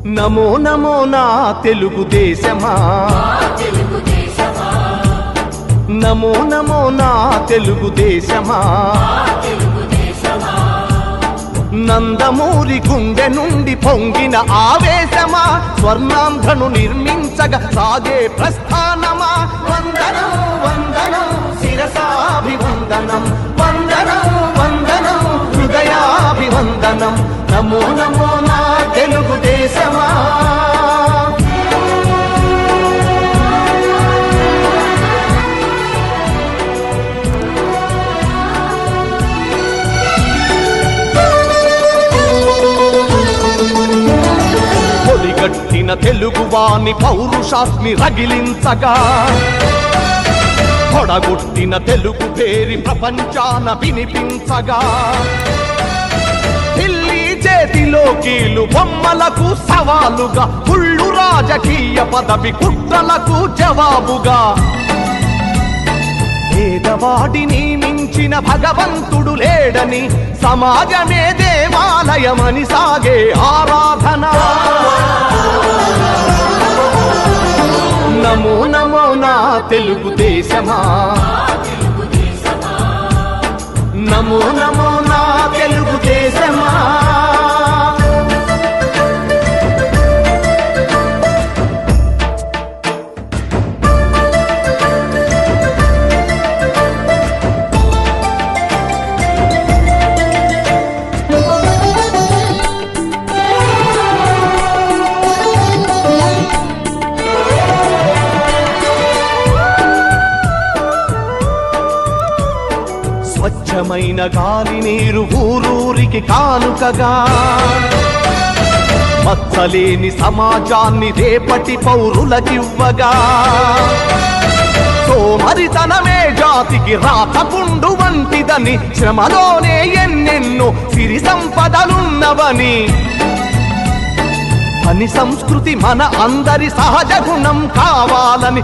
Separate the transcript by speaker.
Speaker 1: నమో నమో నా తెలుగుదేశమా, నమో నమో నా తెలుగుదేశమా, నందమూరి గుండె నుండి పొంగిన ఆవేశమా, స్వర్ణాంధ్రను నిర్మించగా సాగే ప్రస్థానమా. వందనం వందనం శిరసాభివందనం, వందనం వందనం హృదయాభివందనం. నమో నమో నా తెలుగుదేశమా. పొలిగట్టిన తెలుగువాని పౌరుషాస్మి రగిలించగా, పొడగొట్టిన తెలుగు పేరి ప్రపంచాన వినిపించగా, ఢిల్లీ చేతిలో కీలు బొమ్మలకు సవాలుగా, కుళ్ళు రాజకీయ పదవి కుట్రలకు జవాబుగా, పేదవాడిని మించిన భగవంతుడు లేడని, సమాజమే దేవాలయమని సాగే ఆరాధన. నమో నమో నా తెలుగుదేశమా, నమో నమో నా తెలుగుదేశమా. స్వచ్ఛమైన గాలి నీరు ఊరూరికి కానుకగా, మచ్చలేని సమాజాన్ని రేపటి పౌరులకివ్వగా, సోమరితనమే జాతికి రాతపుండు వంటిదని, శ్రమలోనే ఎన్నెన్నో సిరి సంపదలున్నవని, పని సంస్కృతి మన అందరి సహజ గుణం కావాలని